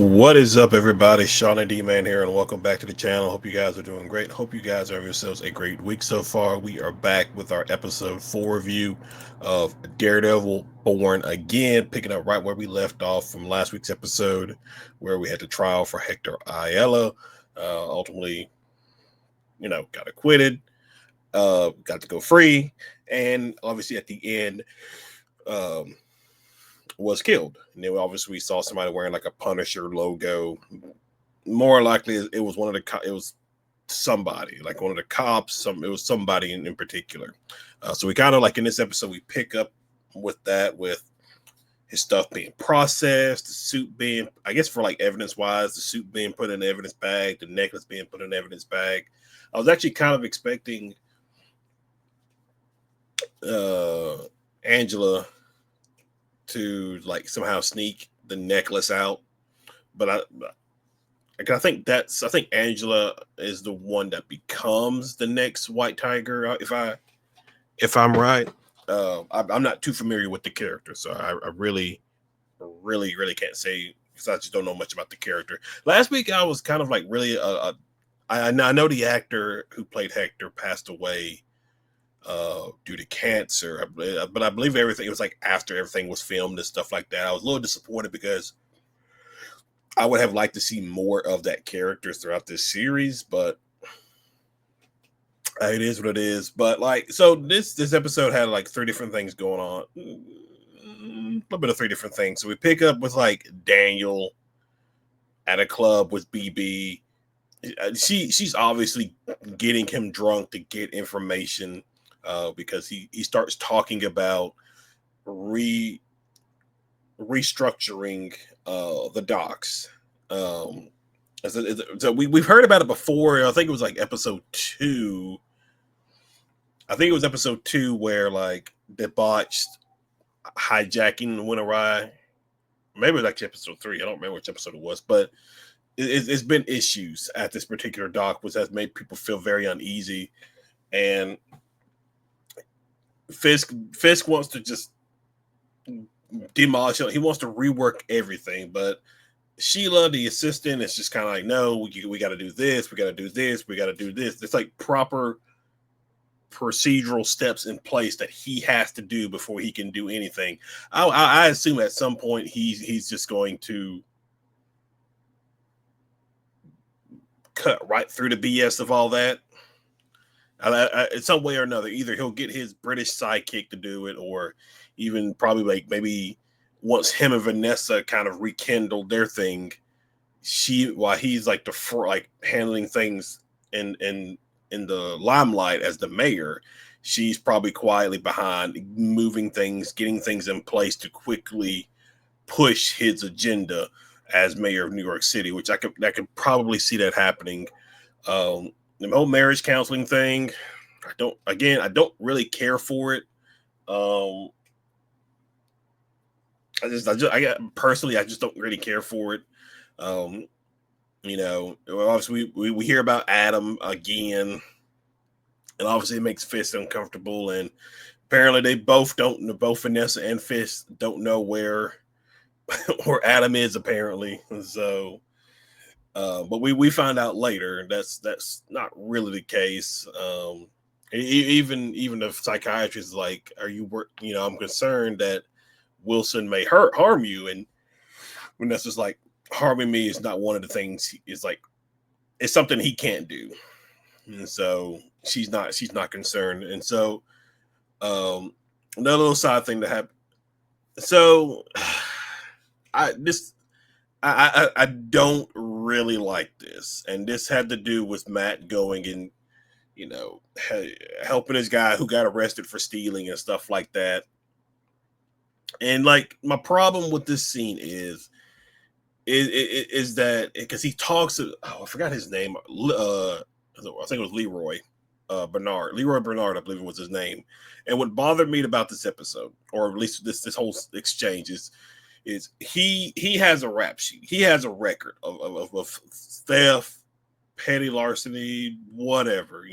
What is up, everybody? Sean and D-Man here, and welcome back to the channel. Hope you guys are doing great. Hope you guys have yourselves a great week so far. We are back with our episode 4 review of Daredevil Born Again, picking up right where we left off from last week's episode, where we had the trial for Hector Ayala. Ultimately, got acquitted, got to go free, and obviously at the end, um, was killed. And then obviously we saw somebody wearing like a Punisher logo. More likely, it was it was somebody like one of the cops. It was somebody in particular. So we kind of like in this episode we pick up with that, with his stuff being processed, the suit being, I guess for like evidence wise, the suit being put in the evidence bag, the necklace being put in the evidence bag. I was actually kind of expecting Angela to like somehow sneak the necklace out, but I think Angela is the one that becomes the next White Tiger. If I'm right, I'm not too familiar with the character, so I really can't say because I just don't know much about the character. Last week I was kind of like really I know the actor who played Hector passed away due to cancer, but I believe everything, it was like after everything was filmed and stuff like that. I was a little disappointed because I would have liked to see more of that character throughout this series, but it is what it is. But like, so this episode had like three different things going on, a little bit of three different things. So we pick up with like Daniel at a club with BB. She's obviously getting him drunk to get information, because he starts talking about re restructuring the docks. Um, so we've heard about it before. I think it was like episode 2. I think it was episode 2 where like debauched hijacking went awry. Maybe it was actually episode 3. I don't remember which episode it was, but it's been issues at this particular dock, which has made people feel very uneasy. And Fisk wants to just demolish it. He wants to rework everything, but Sheila, the assistant, is just kind of like, no, we got to do this, we got to do this, we got to do this. It's like proper procedural steps in place that he has to do before he can do anything. I assume at some point he's just going to cut right through the BS of all that. In some way or another, either he'll get his British sidekick to do it, or even probably like maybe once him and Vanessa kind of rekindled their thing, while he's like like handling things in the limelight as the mayor, she's probably quietly behind moving things, getting things in place to quickly push his agenda as mayor of New York City, which I could probably see that happening. The whole marriage counseling thing, I don't really care for it. Um, personally, I just don't really care for it. Um, obviously we hear about Adam again, and obviously it makes Fisk uncomfortable. And apparently both Vanessa and Fisk don't know where Adam is apparently. So, but we find out later that's not really the case. Even the psychiatrist is like, "Are you I'm concerned that Wilson may harm you," and Vanessa's like, "Harming me is not one of the things." Is like, it's something he can't do, and so she's not concerned. And so, another little side thing that happened. So, I this I don't really like this, and this had to do with Matt going and helping his guy who got arrested for stealing and stuff like that. And like my problem with this scene is that because he talks, I forgot his name. I think it was Leroy Bernard, I believe it was his name. And what bothered me about this episode, or at least this whole exchange, is he has a rap sheet. He has a record of theft, petty larceny, whatever.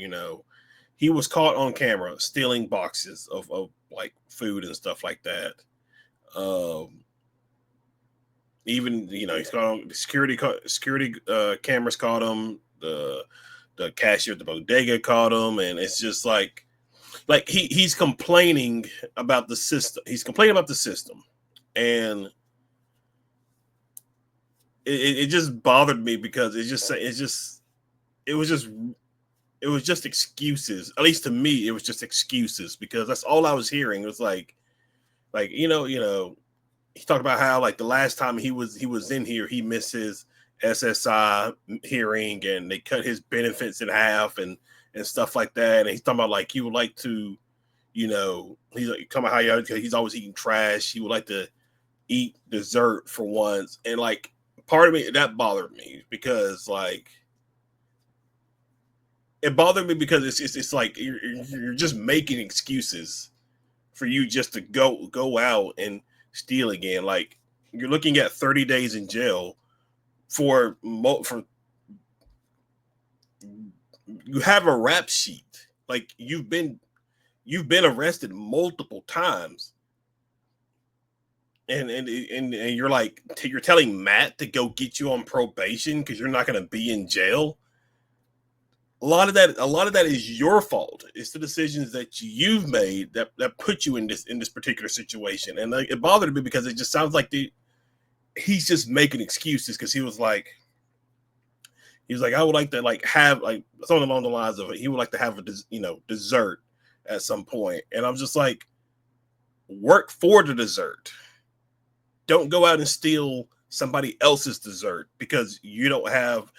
He was caught on camera stealing boxes of like food and stuff like that. Um, Even he's caught him, security cameras caught him. The cashier at the bodega caught him, and it's just like he's complaining about the system. He's complaining about the system, and it just bothered me because it was just it was just excuses. At least to me, it was just excuses because that's all I was hearing. It was like he talked about how like the last time he was in here, he missed his SSI hearing, and they cut his benefits in half and stuff like that. And he's talking about like he would like to, he's like talking about how he's always eating trash. He would like to eat dessert for once, and like part of me that bothered me because like it bothered me because it's like you're just making excuses for you just to go out and steal again. Like you're looking at 30 days in jail for you have a rap sheet. Like you've been arrested multiple times, and you're telling Matt to go get you on probation because you're not going to be in jail. A lot of that is your fault. It's the decisions that you've made that put you in this particular situation. And like, it bothered me because it just sounds like he's just making excuses because he was like I would like to like have like something along the lines of it. He would like to have a dessert at some point, and I'm just like, work for the dessert. Don't go out and steal somebody else's dessert because you don't have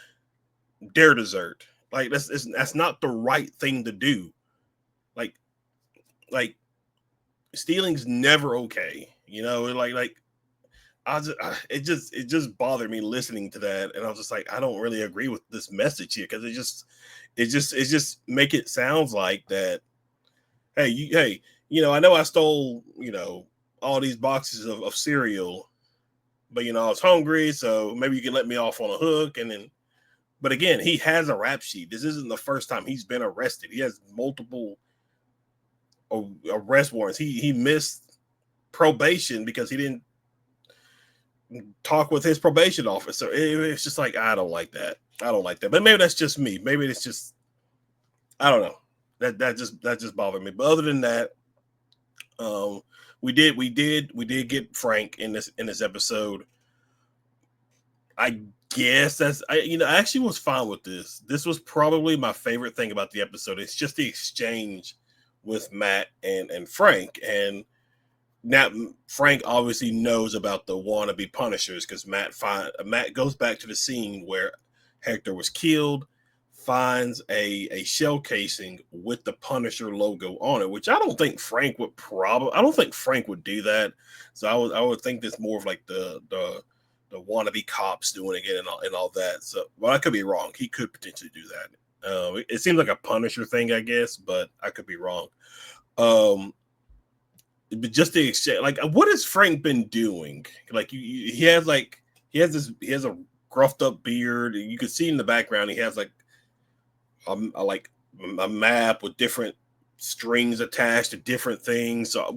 their dessert. Like that's not the right thing to do. Like like stealing's never okay. Like it just bothered me listening to that, and I was just like, I don't really agree with this message here because it just make it sounds like that. Hey, I know I stole all these boxes of cereal, but I was hungry, so maybe you can let me off on a hook, and then. But again, he has a rap sheet. This isn't the first time he's been arrested. He has multiple arrest warrants. He missed probation because he didn't talk with his probation officer. It's just like I don't like that. I don't like that. But maybe that's just me. Maybe it's just I don't know. That just bothered me. But other than that, um, we did get Frank in this episode. I guess I actually was fine with this. This was probably my favorite thing about the episode. It's just the exchange with Matt and Frank. And now Frank obviously knows about the wannabe Punishers because Matt goes back to the scene where Hector was killed, finds a shell casing with the Punisher logo on it, which I don't think Frank would do that. So I would think this more of like the wannabe cops doing it and all that. So, well, I could be wrong. He could potentially do that. It seems like a Punisher thing, I guess, but I could be wrong. Um, but just the exchange, like, what has Frank been doing? Like, he has a gruffed up beard. You can see in the background he has like a map with different strings attached to different things. So,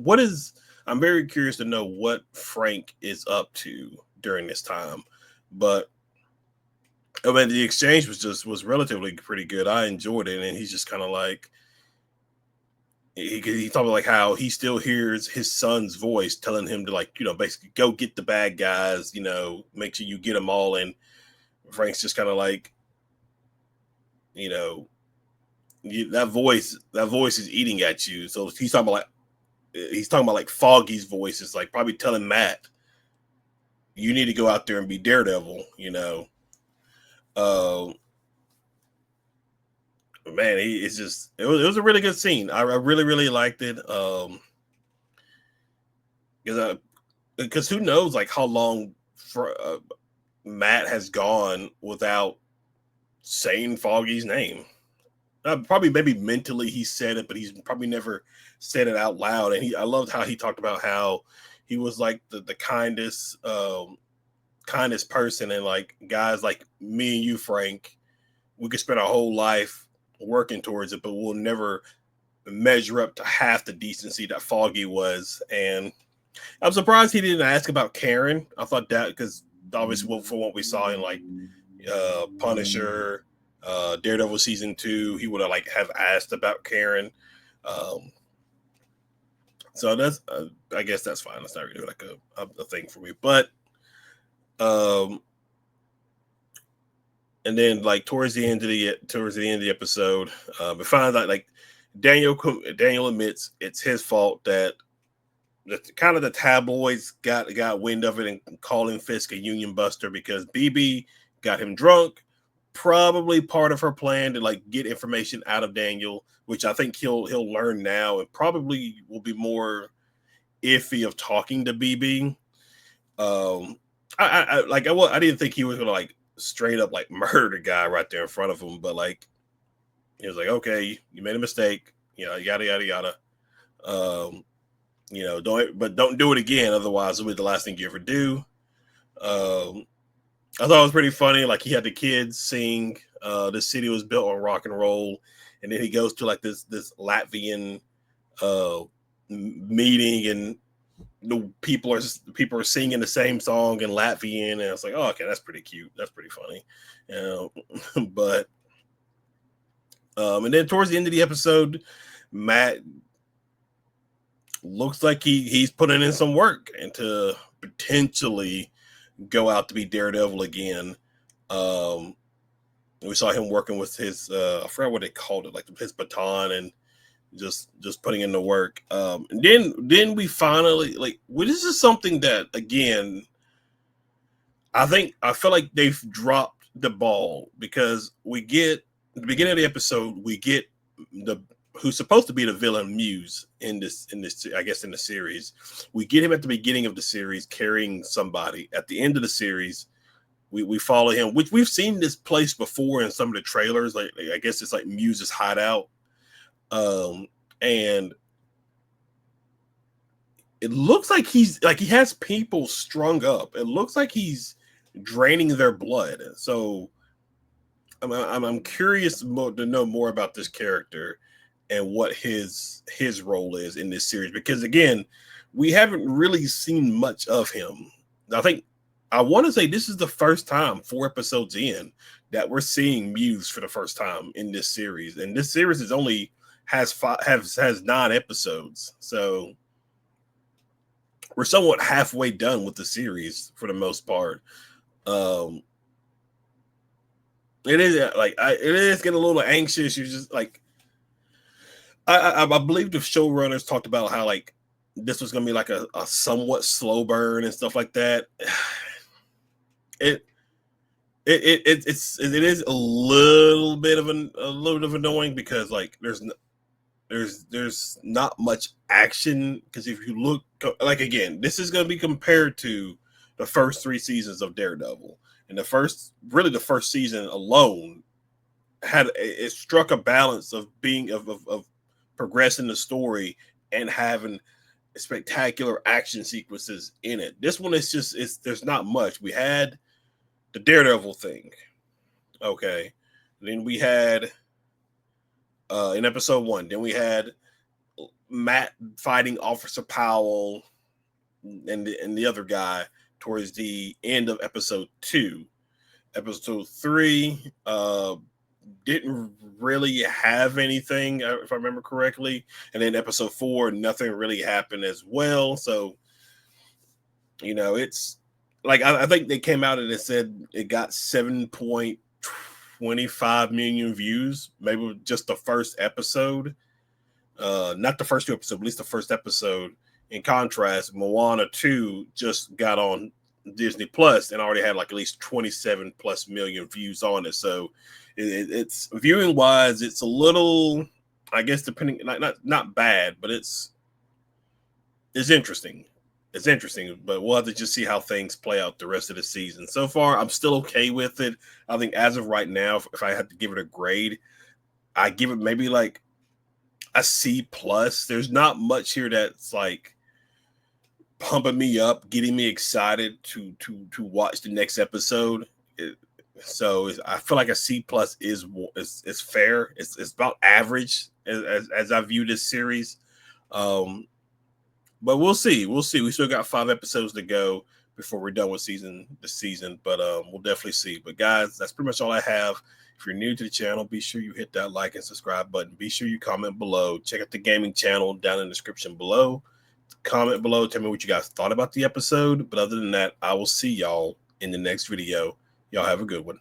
I'm very curious to know what Frank is up to during this time. But I mean, the exchange was relatively pretty good. I enjoyed it, and he's just kind of like he talked about like how he still hears his son's voice telling him to like basically go get the bad guys. Make sure you get them all. And Frank's just kind of like you know that voice is eating at you. So he's talking about like Foggy's voice is like probably telling Matt, you need to go out there and be Daredevil. Uh, man, it was a really good scene. I really really liked it. Because who knows like how long Matt has gone without saying Foggy's name. Probably maybe mentally he said it, but he's probably never said it out loud. And I loved how he talked about how he was like the kindest person, and like guys like me and you, Frank, we could spend our whole life working towards it, but we'll never measure up to half the decency that Foggy was. And I'm surprised he didn't ask about Karen. I thought that because obviously for what we saw in like Punisher, Daredevil season 2, he would have asked about Karen. So that's I guess that's fine. That's not really like a thing for me. But and then like towards the end of the episode, we find out like Daniel admits it's his fault that kind of the tabloids got wind of it and calling Fisk a union buster because BB got him drunk. Probably part of her plan to like get information out of Daniel, which I think he'll learn now, and probably will be more iffy of talking to BB. I didn't think he was gonna like straight up like murder the guy right there in front of him, but like he was like, okay, you made a mistake, yada yada yada. Don't do it again, otherwise it'll be the last thing you ever do. I thought it was pretty funny. Like he had the kids sing "This City Was Built on Rock and Roll," and then he goes to like this Latvian meeting, and the people are singing the same song in Latvian, and I was like, oh, okay, that's pretty cute. That's pretty funny. But and then towards the end of the episode, Matt looks like he's putting in some work and to potentially go out to be Daredevil again. We saw him working with his I forgot what they called it, like his baton, and just putting in the work. And then we finally this is something that again I feel like they've dropped the ball, because we get at the beginning of the episode, we get who's supposed to be the villain, Muse, in this I guess in the series. We get him at the beginning of the series carrying somebody. At the end of the series, we follow him, which we've seen this place before in some of the trailers. Like I guess it's like Muse's hideout. And it looks like he has people strung up. It looks like he's draining their blood. So I'm curious to know more about this character and what his role is in this series, because again, we haven't really seen much of him. I want to say this is the first time 4 episodes in that we're seeing Muse for the first time in this series, and this series is only has 9 episodes, so we're somewhat halfway done with the series for the most part. It is it is getting a little anxious. You're just like, I believe the showrunners talked about how like this was gonna be like a somewhat slow burn and stuff like that. It is a little bit of annoying, because like there's not much action, because if you look like, again, this is going to be compared to the first 3 seasons of Daredevil, and the first season alone it struck a balance of being of progressing the story and having spectacular action sequences in it. This one is just there's not much. We had the Daredevil thing, okay, then we had in episode 1, then we had Matt fighting Officer Powell and the other guy towards the end of episode 2. Episode 3 didn't really have anything, if I remember correctly, and then episode 4, nothing really happened as well. So it's like I think they came out and it said it got 7.25 million views, maybe just the first episode. Not the first 2 episodes, but at least the first episode. In contrast, Moana 2 just got on Disney Plus and already had like at least 27 plus million views on it. So it's viewing wise, it's a little, I guess, depending, not bad, but it's interesting. It's interesting, but we'll have to just see how things play out the rest of the season. So far, I'm still okay with it. I think as of right now, if I had to give it a grade, I give it maybe like a C plus. There's not much here that's like pumping me up, getting me excited to watch the next episode. So I feel like a C plus is fair. It's about average as I view this series. But we'll see. We still got 5 episodes to go. before we're done with the season. But we'll definitely see. But guys, that's pretty much all I have. If you're new to the channel, be sure you hit that like and subscribe button. Be sure you comment below. Check out the gaming channel down in the description below. Comment below. Tell me what you guys thought about the episode. But other than that, I will see y'all in the next video. Y'all have a good one.